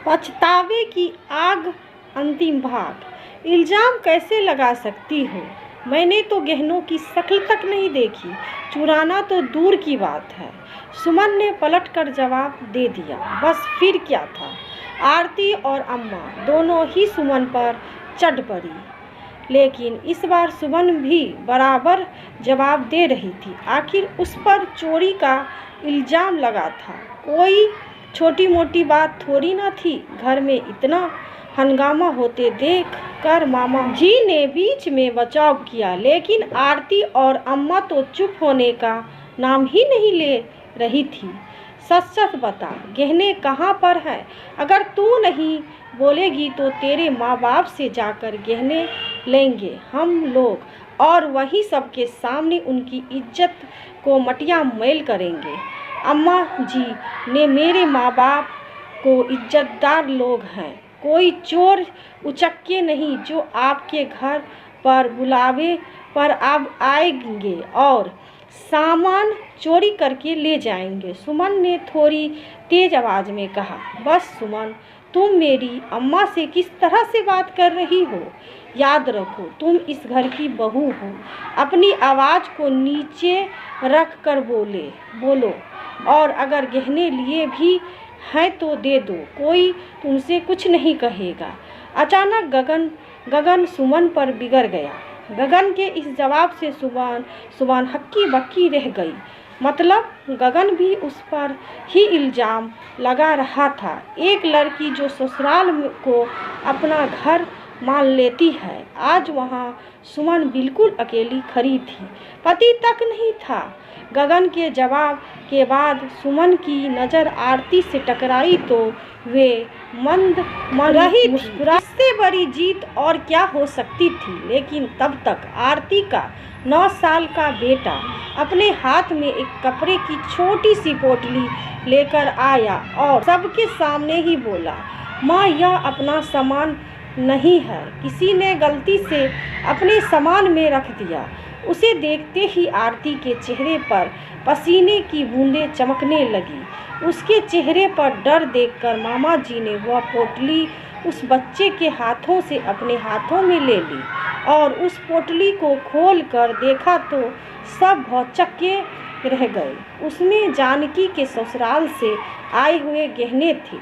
पछतावे की आग अंतिम भाग। इल्ज़ाम कैसे लगा सकती हो? मैंने तो गहनों की शक्ल तक नहीं देखी, चुराना तो दूर की बात है। सुमन ने पलट कर जवाब दे दिया। बस फिर क्या था? आरती और अम्मा दोनों ही सुमन पर चढ़ पड़ी, लेकिन इस बार सुमन भी बराबर जवाब दे रही थी। आखिर उस पर चोरी का इल्ज़ाम लगा था, कोई छोटी मोटी बात थोड़ी ना थी। घर में इतना हंगामा होते देख कर मामा जी ने बीच में बचाव किया, लेकिन आरती और अम्मा तो चुप होने का नाम ही नहीं ले रही थी। सच सच बता, गहने कहाँ पर हैं? अगर तू नहीं बोलेगी तो तेरे माँ बाप से जाकर गहने लेंगे हम लोग, और वही सबके सामने उनकी इज्जत को मटिया मैल करेंगे। अम्मा जी ने मेरे माँ बाप को इज्जतदार लोग हैं, कोई चोर उचक्के नहीं जो आपके घर पर बुलावे पर अब आएंगे और सामान चोरी करके ले जाएंगे। सुमन ने थोड़ी तेज आवाज में कहा। बस सुमन, तुम मेरी अम्मा से किस तरह से बात कर रही हो? याद रखो, तुम इस घर की बहू हो। अपनी आवाज़ को नीचे रख कर बोलो, और अगर गहने लिए भी हैं तो दे दो, कोई तुमसे कुछ नहीं कहेगा। अचानक गगन सुमन पर बिगड़ गया। गगन के इस जवाब से सुमन हक्की बक्की रह गई। मतलब गगन भी उस पर ही इल्ज़ाम लगा रहा था। एक लड़की जो ससुराल को अपना घर मान लेती है, आज वहाँ सुमन बिल्कुल अकेली खड़ी थी, पति तक नहीं था। गगन के जवाब के बाद सुमन की नज़र आरती से टकराई तो वे मंद रही मुस्कुरा। इससे बड़ी जीत और क्या हो सकती थी? लेकिन तब तक आरती का 9 साल का बेटा अपने हाथ में एक कपड़े की छोटी सी पोटली लेकर आया और सबके सामने ही बोला, माँ, यह अपना सामान नहीं है, किसी ने गलती से अपने सामान में रख दिया। उसे देखते ही आरती के चेहरे पर पसीने की बूंदें चमकने लगी। उसके चेहरे पर डर देखकर मामा जी ने वह पोटली उस बच्चे के हाथों से अपने हाथों में ले ली और उस पोटली को खोल कर देखा तो सब भौचक्के रह गए। उसमें जानकी के ससुराल से आए हुए गहने थे।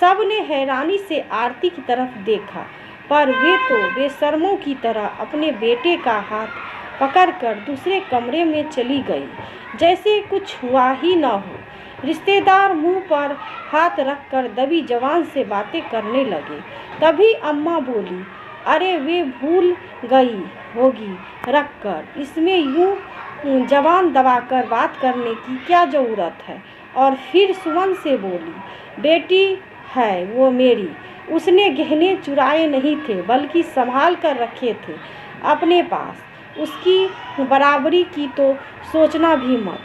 सब ने हैरानी से आरती की तरफ देखा, पर वे तो बेशर्मों की तरह अपने बेटे का हाथ पकड़कर दूसरे कमरे में चली गई, जैसे कुछ हुआ ही न हो। रिश्तेदार मुंह पर हाथ रखकर दबी जबान से बातें करने लगे। तभी अम्मा बोली, अरे वे भूल गई होगी रख कर, इसमें यूं जबान दबाकर बात करने की क्या ज़रूरत है? और फिर सुमन से बोली, बेटी है वो मेरी, उसने गहने चुराए नहीं थे बल्कि संभाल कर रखे थे अपने पास। उसकी बराबरी की तो सोचना भी मत।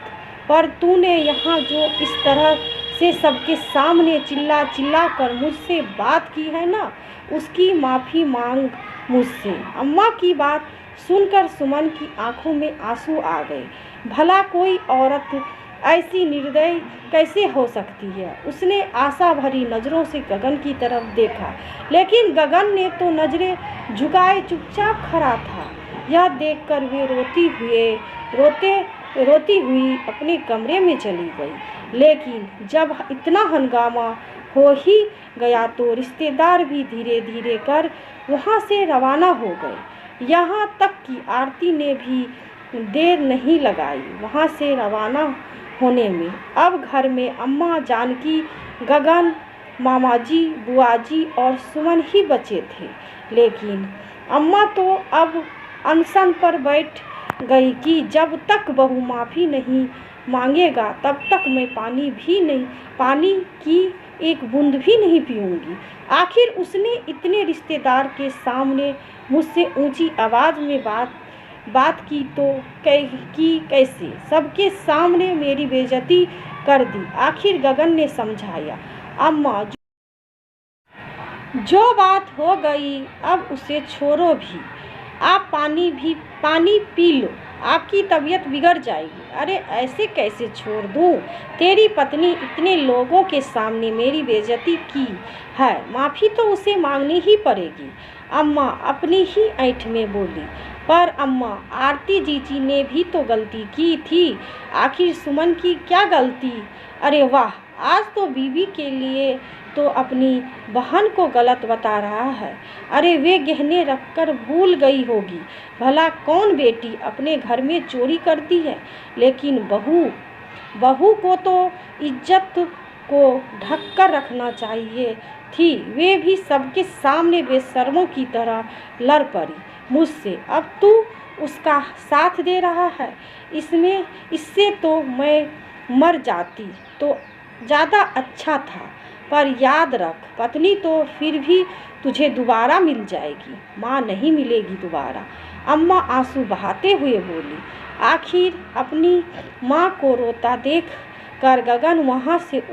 पर तूने यहाँ जो इस तरह से सबके सामने चिल्ला कर मुझसे बात की है ना, उसकी माफ़ी मांग मुझसे। अम्मा की बात सुनकर सुमन की आंखों में आंसू आ गए। भला कोई औरत ऐसी निर्दयी कैसे हो सकती है? उसने आशा भरी नज़रों से गगन की तरफ देखा, लेकिन गगन ने तो नज़रें झुकाए चुपचाप खड़ा था। यह देखकर वे रोती हुई अपने कमरे में चली गई। लेकिन जब इतना हंगामा हो ही गया तो रिश्तेदार भी धीरे धीरे कर वहाँ से रवाना हो गए। यहाँ तक कि आरती ने भी देर नहीं लगाई वहाँ से रवाना होने में। अब घर में अम्मा, जानकी, गगन, मामा जी, बुआ जी और सुमन ही बचे थे। लेकिन अम्मा तो अब अनशन पर बैठ गई कि जब तक बहू माफ़ी नहीं मांगेगा तब तक मैं पानी की एक बूंद भी नहीं पीऊँगी। आखिर उसने इतने रिश्तेदार के सामने मुझसे ऊंची आवाज़ में बात की तो कैसे? सबके सामने मेरी बेइज्जती कर दी। आखिर गगन ने समझाया, अम्मा, जो बात हो गई अब उसे छोड़ो भी। आप पानी पी लो। आपकी तबीयत बिगड़ जाएगी। अरे ऐसे कैसे छोड़ दूँ? तेरी पत्नी इतने लोगों के सामने मेरी बेइज्जती की है, माफ़ी तो उसे मांगनी ही पड़ेगी। अम्मा अपनी ही ऐंठ में बोली। पर अम्मा, आरती जीजी ने भी तो गलती की थी, आखिर सुमन की क्या गलती? अरे वाह, आज तो बीवी के लिए तो अपनी बहन को गलत बता रहा है। अरे वे गहने रखकर भूल गई होगी। भला कौन बेटी अपने घर में चोरी करती है? लेकिन बहू को तो इज्जत को ढक कर रखना चाहिए थी। वे भी सबके सामने बेशर्मों की तरह लड़ पड़ी मुझसे। अब तू उसका साथ दे रहा है। इससे तो मैं मर जाती तो ज़्यादा अच्छा था। पर याद रख, पत्नी तो फिर भी तुझे दोबारा मिल जाएगी, माँ नहीं मिलेगी दोबारा। अम्मा आंसू बहाते हुए बोली। आखिर अपनी माँ को रोता देख कर गगन वहाँ से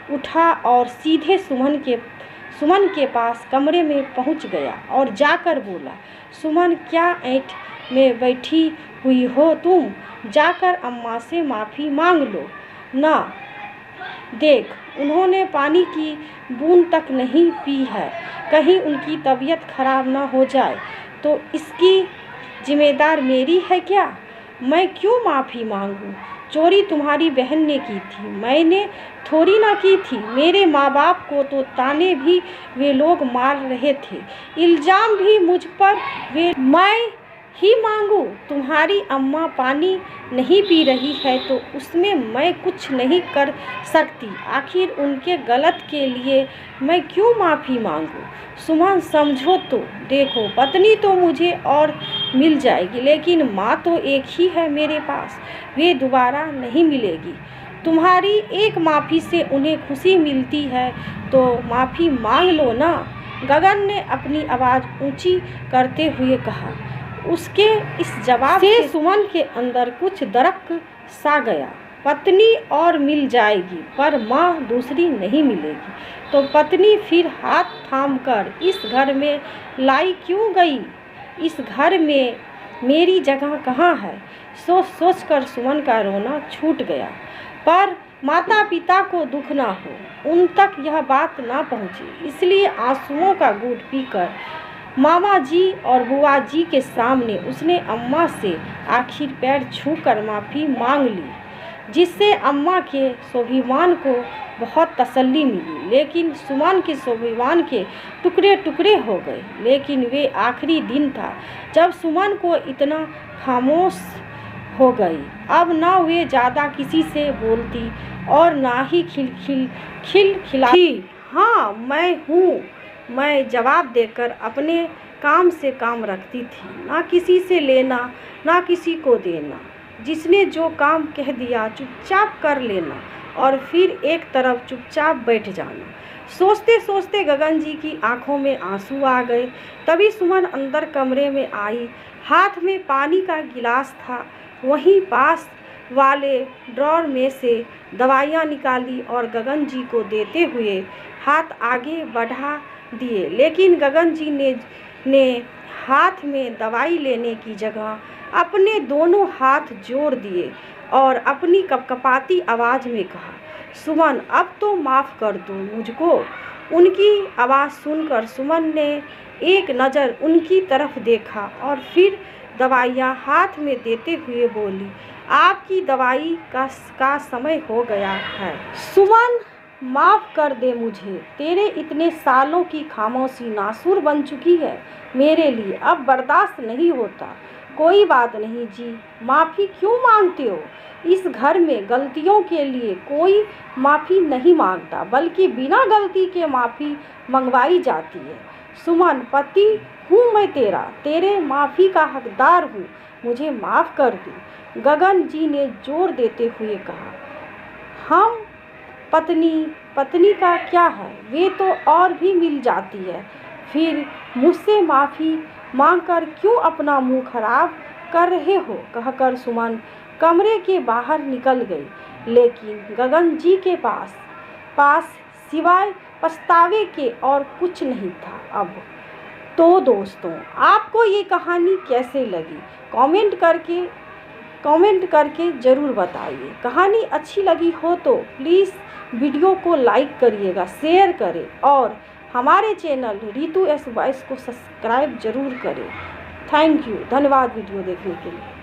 उठा और सीधे सुमन के पास कमरे में पहुँच गया और जाकर बोला, सुमन, क्या ऐंठ में बैठी हुई हो तुम? जाकर अम्मा से माफ़ी मांग लो ना। देख, उन्होंने पानी की बूंद तक नहीं पी है। कहीं उनकी तबीयत खराब ना हो जाए तो इसकी जिम्मेदार मेरी है क्या? मैं क्यों माफ़ी मांगूं? चोरी तुम्हारी बहन ने की थी, मैंने थोड़ी ना की थी। मेरे माँ बाप को तो ताने भी वे लोग मार रहे थे, इल्ज़ाम भी मुझ पर मैं ही मांगू? तुम्हारी अम्मा पानी नहीं पी रही है तो उसमें मैं कुछ नहीं कर सकती। आखिर उनके गलत के लिए मैं क्यों माफ़ी मांगू? सुमन, समझो तो देखो, पत्नी तो मुझे और मिल जाएगी, लेकिन माँ तो एक ही है मेरे पास, वे दोबारा नहीं मिलेगी। तुम्हारी एक माफ़ी से उन्हें खुशी मिलती है तो माफ़ी मांग लो ना। गगन ने अपनी आवाज़ ऊंची करते हुए कहा। उसके इस जवाब से सुमन के अंदर कुछ दरक सा गया। पत्नी और मिल जाएगी पर माँ दूसरी नहीं मिलेगी, तो पत्नी फिर हाथ थामकर इस घर में लाई क्यों गई? इस घर में मेरी जगह कहाँ है? सोच कर सुमन का रोना छूट गया। पर माता पिता को दुख ना हो, उन तक यह बात ना पहुँचे, इसलिए आंसुओं का घूंट पीकर मामा जी और बुआ जी के सामने उसने अम्मा से आखिर पैर छूकर माफ़ी मांग ली, जिससे अम्मा के स्वाभिमान को बहुत तसल्ली मिली। लेकिन सुमन के स्वाभिमान के टुकड़े टुकड़े हो गए। लेकिन वे आखिरी दिन था जब सुमन को इतना खामोश हो गई। अब ना वे ज़्यादा किसी से बोलती और ना ही खिलखिलाती। हाँ, मैं हूँ, मैं जवाब देकर अपने काम से काम रखती थी, ना किसी से लेना ना किसी को देना। जिसने जो काम कह दिया चुपचाप कर लेना और फिर एक तरफ चुपचाप बैठ जाना। सोचते सोचते गगन जी की आंखों में आंसू आ गए। तभी सुमन अंदर कमरे में आई। हाथ में पानी का गिलास था। वहीं पास वाले ड्रॉर में से दवाइयाँ निकाली और गगन जी को देते हुए हाथ आगे बढ़ा दिए। लेकिन गगन जी ने हाथ में दवाई लेने की जगह अपने दोनों हाथ जोड़ दिए और अपनी कपकपाती आवाज़ में कहा, सुमन, अब तो माफ़ कर दो मुझको। उनकी आवाज़ सुनकर सुमन ने एक नज़र उनकी तरफ देखा और फिर दवाइयाँ हाथ में देते हुए बोली, आपकी दवाई का समय हो गया है। सुमन, माफ़ कर दे मुझे। तेरे इतने सालों की खामोशी नासूर बन चुकी है मेरे लिए, अब बर्दाश्त नहीं होता। कोई बात नहीं जी, माफ़ी क्यों मांगते हो? इस घर में गलतियों के लिए कोई माफ़ी नहीं मांगता, बल्कि बिना गलती के माफ़ी मंगवाई जाती है। सुमन, पति हूँ मैं तेरे माफ़ी का हकदार हूँ, मुझे माफ़ कर दो। गगन जी ने जोर देते हुए कहा, हम पत्नी का क्या है, वे तो और भी मिल जाती है। फिर मुझसे माफ़ी मांगकर क्यों अपना मुंह खराब कर रहे हो? कहकर सुमन कमरे के बाहर निकल गई। लेकिन गगन जी के पास सिवाय पछतावे के और कुछ नहीं था अब। तो दोस्तों, आपको ये कहानी कैसे लगी कमेंट करके कमेंट करके ज़रूर बताइए। कहानी अच्छी लगी हो तो प्लीज़ वीडियो को लाइक करिएगा, शेयर करें और हमारे चैनल रितु एस वॉइस को सब्सक्राइब ज़रूर करें। थैंक यू, धन्यवाद वीडियो देखने के लिए।